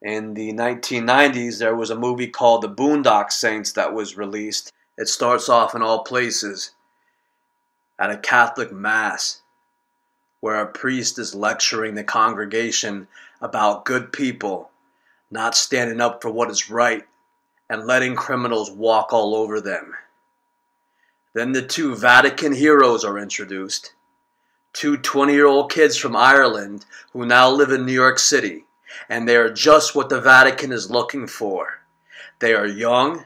In the 1990s, there was a movie called The Boondock Saints that was released. It starts off in all places at a Catholic Mass where a priest is lecturing the congregation about good people not standing up for what is right and letting criminals walk all over them. Then the two Vatican heroes are introduced. Two 20-year-old kids from Ireland who now live in New York City, and they are just what the Vatican is looking for. They are young,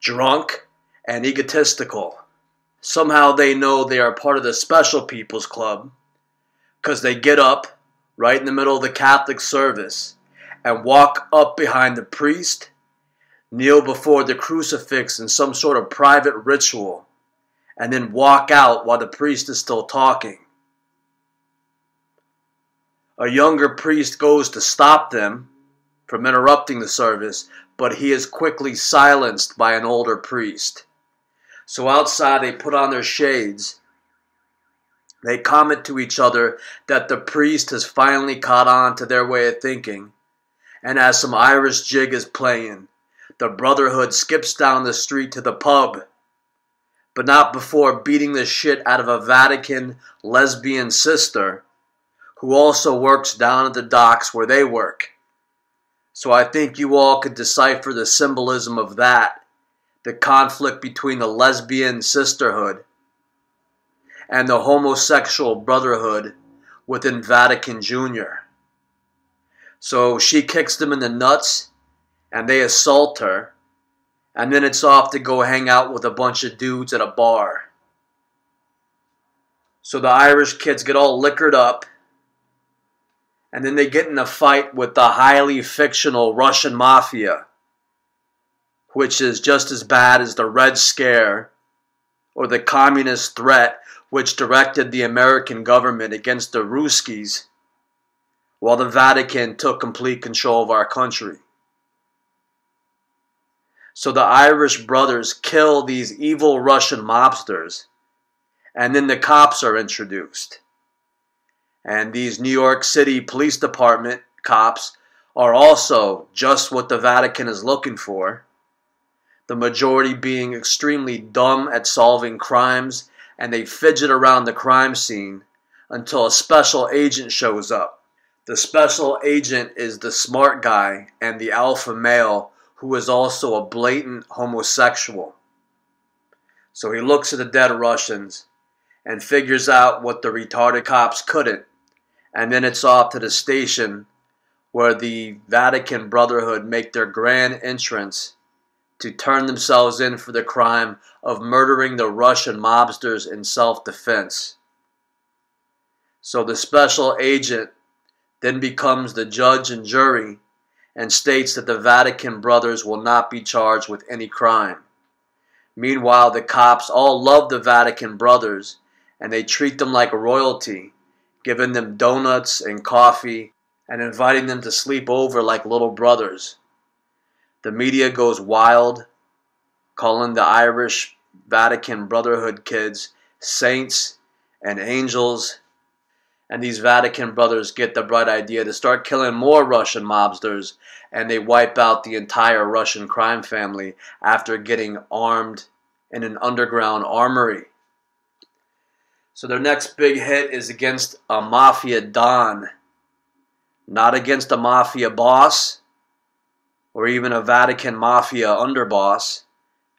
drunk, and egotistical. Somehow they know they are part of the Special People's Club because they get up right in the middle of the Catholic service and walk up behind the priest, kneel before the crucifix in some sort of private ritual, and then walk out while the priest is still talking. A younger priest goes to stop them from interrupting the service, but he is quickly silenced by an older priest. So outside they put on their shades. They comment to each other that the priest has finally caught on to their way of thinking, and as some Irish jig is playing, the Brotherhood skips down the street to the pub, but not before beating the shit out of a Vatican lesbian sister who also works down at the docks where they work. So I think you all could decipher the symbolism of that, the conflict between the lesbian sisterhood and the homosexual brotherhood within Vatican Jr. So she kicks them in the nuts and they assault her, and then it's off to go hang out with a bunch of dudes at a bar. So the Irish kids get all liquored up, and then they get in a fight with the highly fictional Russian mafia, which is just as bad as the Red Scare or the communist threat which directed the American government against the Ruskies while the Vatican took complete control of our country. So the Irish brothers kill these evil Russian mobsters, and then the cops are introduced. And these New York City Police Department cops are also just what the Vatican is looking for, the majority being extremely dumb at solving crimes, and they fidget around the crime scene until a special agent shows up. The special agent is the smart guy and the alpha male who is also a blatant homosexual. So he looks at the dead Russians and figures out what the retarded cops couldn't, and then it's off to the station where the Vatican Brotherhood make their grand entrance to turn themselves in for the crime of murdering the Russian mobsters in self-defense. So the special agent then becomes the judge and jury and states that the Vatican brothers will not be charged with any crime. Meanwhile, the cops all love the Vatican brothers and they treat them like royalty, giving them donuts and coffee and inviting them to sleep over like little brothers. The media goes wild, calling the Irish Vatican Brotherhood kids saints and angels, and these Vatican brothers get the bright idea to start killing more Russian mobsters, and they wipe out the entire Russian crime family after getting armed in an underground armory. So their next big hit is against a mafia don, not against a mafia boss or even a Vatican mafia underboss,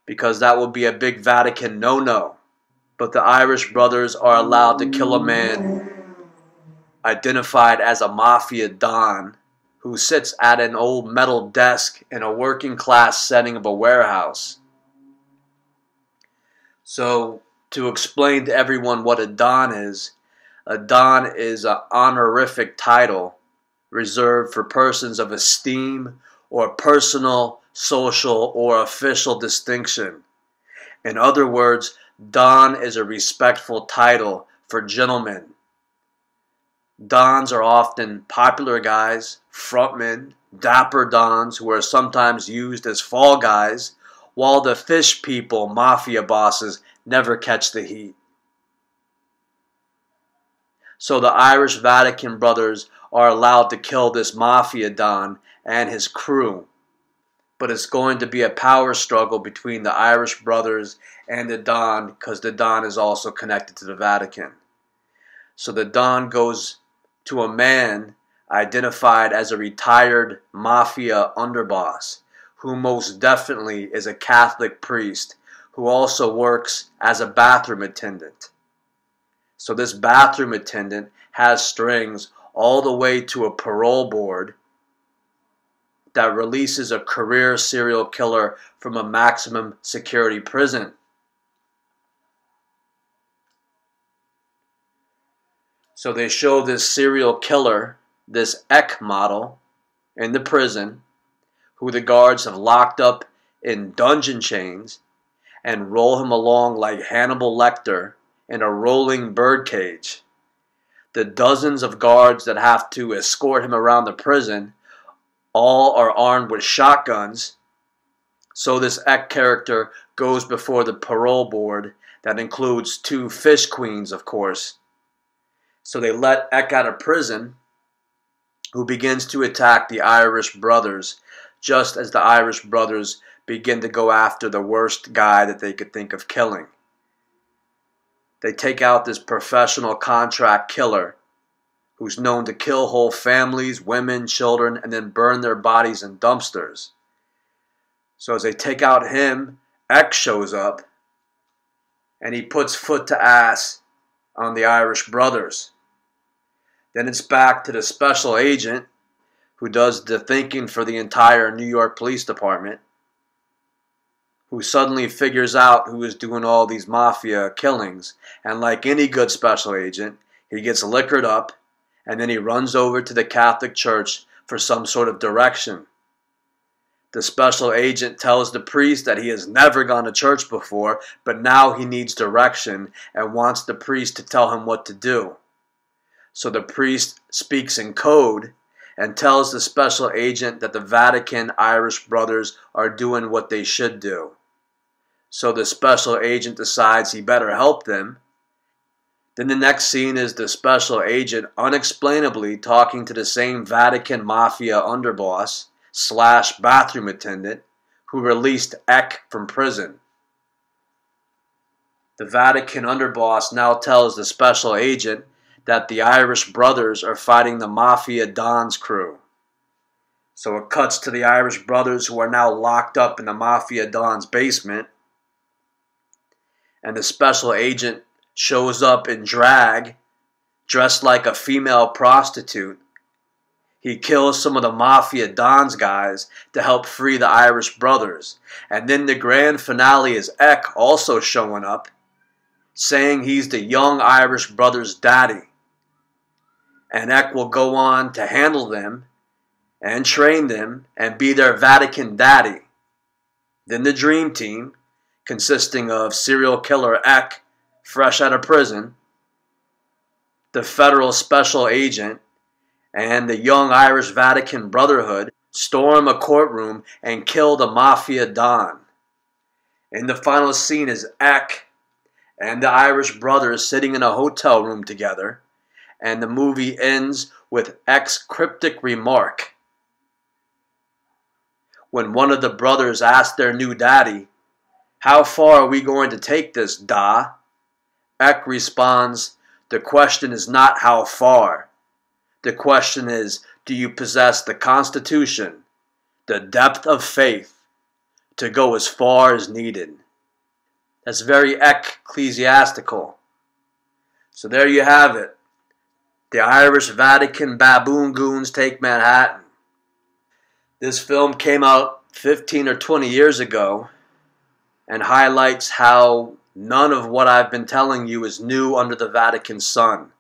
because that would be a big Vatican no-no. But the Irish brothers are allowed to kill a man identified as a mafia don who sits at an old metal desk in a working class setting of a warehouse. So to explain to everyone what a don is an honorific title reserved for persons of esteem or personal, social, or official distinction. In other words, don is a respectful title for gentlemen. Dons are often popular guys, frontmen, dapper dons who are sometimes used as fall guys, while the fish people, mafia bosses, never catch the heat. So the Irish Vatican brothers are allowed to kill this mafia don and his crew. But it's going to be a power struggle between the Irish brothers and the Don, because the Don is also connected to the Vatican. So the Don goes to a man identified as a retired mafia underboss, who most definitely is a Catholic priest, who also works as a bathroom attendant. So this bathroom attendant has strings all the way to a parole board that releases a career serial killer from a maximum security prison. So they show this serial killer, this Eck model, in the prison, who the guards have locked up in dungeon chains and roll him along like Hannibal Lecter in a rolling birdcage. The dozens of guards that have to escort him around the prison all are armed with shotguns. So this Eck character goes before the parole board that includes 2 fish queens, of course. So they let Eck out of prison, who begins to attack the Irish brothers, just as the Irish brothers begin to go after the worst guy that they could think of killing. They take out this professional contract killer who's known to kill whole families, women, children, and then burn their bodies in dumpsters. So as they take out him, Eck shows up, and he puts foot to ass on the Irish brothers. Then it's back to the special agent, who does the thinking for the entire New York Police Department, who suddenly figures out who is doing all these mafia killings. And like any good special agent, he gets liquored up, and then he runs over to the Catholic Church for some sort of direction. The special agent tells the priest that he has never gone to church before, but now he needs direction and wants the priest to tell him what to do. So the priest speaks in code and tells the special agent that the Vatican Irish brothers are doing what they should do. So the special agent decides he better help them. Then the next scene is the special agent unexplainably talking to the same Vatican mafia underboss / bathroom attendant who released Eck from prison. The Vatican underboss now tells the special agent that the Irish brothers are fighting the mafia Don's crew. So it cuts to the Irish brothers, who are now locked up in the mafia Don's basement. And the special agent shows up in drag, dressed like a female prostitute. He kills some of the mafia Don's guys to help free the Irish brothers. And then the grand finale is Eck also showing up, saying he's the young Irish brothers' daddy. And Eck will go on to handle them and train them and be their Vatican daddy. Then the dream team, consisting of serial killer Eck, fresh out of prison, the federal special agent, and the young Irish Vatican Brotherhood, storm a courtroom and kill the mafia Don. In the final scene is Eck and the Irish brothers sitting in a hotel room together, and the movie ends with Eck's cryptic remark. When one of the brothers asks their new daddy, "How far are we going to take this, Da?" Eck responds, "The question is not how far. The question is, do you possess the constitution, the depth of faith, to go as far as needed?" That's very ecclesiastical. So there you have it. The Irish Vatican baboon goons take Manhattan. This film came out 15 or 20 years ago and highlights how none of what I've been telling you is new under the Vatican sun.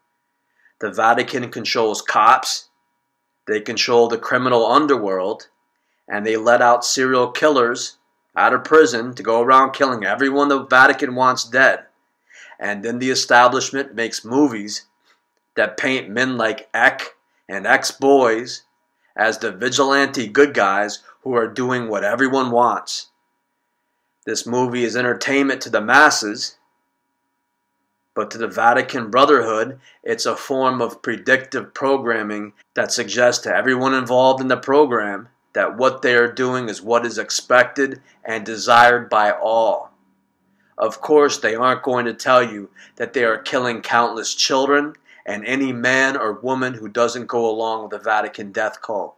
The Vatican controls cops, they control the criminal underworld, and they let out serial killers out of prison to go around killing everyone the Vatican wants dead. And then the establishment makes movies that paint men like Eck and ex-boys as the vigilante good guys who are doing what everyone wants. This movie is entertainment to the masses, But to the Vatican Brotherhood, it's a form of predictive programming that suggests to everyone involved in the program that what they are doing is what is expected and desired by all. Of course, they aren't going to tell you that they are killing countless children and any man or woman who doesn't go along with the Vatican death cult.